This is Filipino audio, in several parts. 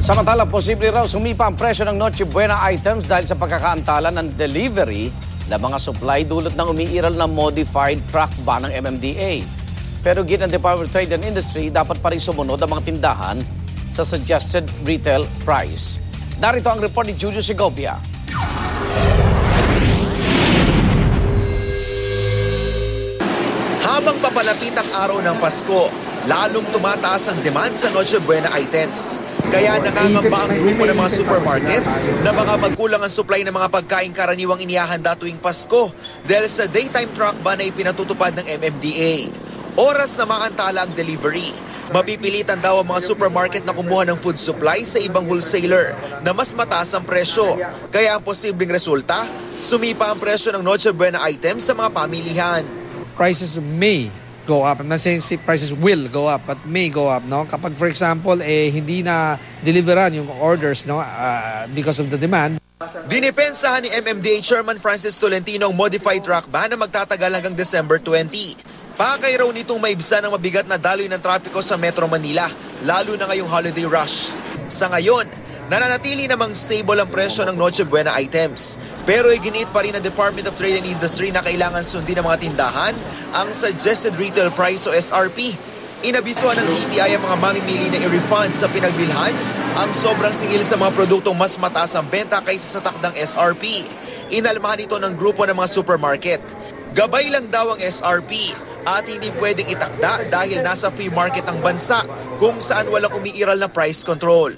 Samantala, posible raw sumipa ang presyo ng Noche Buena items dahil sa pagkakaantala ng delivery na mga supply dulot ng umiiral na modified truck ban ng MMDA. Pero git ng Department of Trade and Industry, dapat pa rin sumunod ang mga tindahan sa suggested retail price. Narito ang report ni Julio Segovia. Habang papalapit ang araw ng Pasko, lalong tumataas ang demand sa Noche Buena items. Kaya nangangamba ang grupo ng mga supermarket na baka magkulang ang supply ng mga pagkain karaniwang inihahanda tuwing Pasko dahil sa daytime truck ban na ipinatutupad ng MMDA. Oras na maantala ang delivery. Mapipilitan daw ang mga supermarket na kumuha ng food supply sa ibang wholesaler na mas mataas ang presyo. Kaya ang posibleng resulta, sumipa ang presyo ng Noche Buena items sa mga pamilihan. Prices may go up. I'm not saying prices will go up, but may go up, no? Kapag for example, hindi na deliveran yung orders, no, because of the demand. Dinipensahan ni MMDA Chairman Francis Tolentino ang modified truck ban na magtatagal hanggang December 20. Pakay raw nitong maibsan ang mabigat na daloy ng trapiko sa Metro Manila, lalo na ngayong holiday rush. Sa ngayon, nananatili namang stable ang presyo ng Noche Buena items. Pero iginiit pa rin ng Department of Trade and Industry na kailangan sundin ng mga tindahan ang suggested retail price o SRP. Inabisuhan ng DTI ang mga mamimili na i-refund sa pinagbilhan ang sobrang singil sa mga produktong mas mataas ang benta kaysa sa takdang SRP. Inalmahan ito ng grupo ng mga supermarket. Gabay lang daw ang SRP at hindi pwedeng itakda dahil nasa free market ang bansa kung saan walang umiiral na price control.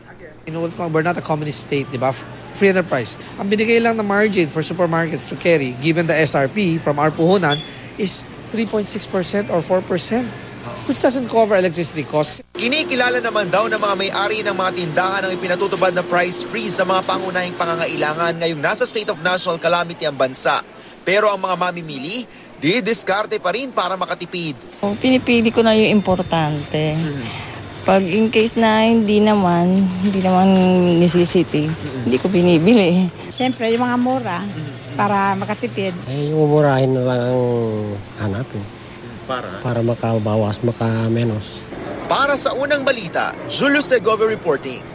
We're not a communist state, di ba? Free enterprise. Ang binigay lang na margin for supermarkets to carry, given the SRP from our puhunan, is 3.6% or 4%, which doesn't cover electricity costs. Kinikilala naman daw ng mga may-ari ng mga tindahan ang ipinatutupad na price freeze sa mga pangunahing pangangailangan ngayong nasa state of national calamity ang bansa. Pero ang mga mamimili, didiskarte pa rin para makatipid. Pinipili ko na yung importante. Pag in case na hindi naman necessity, hindi ko binibili. Siyempre, yung mga mura para makatipid. Yung murahin na lang ang hanapin. Para makabawas, makamenos. Para sa unang balita, Julio Segovia reporting.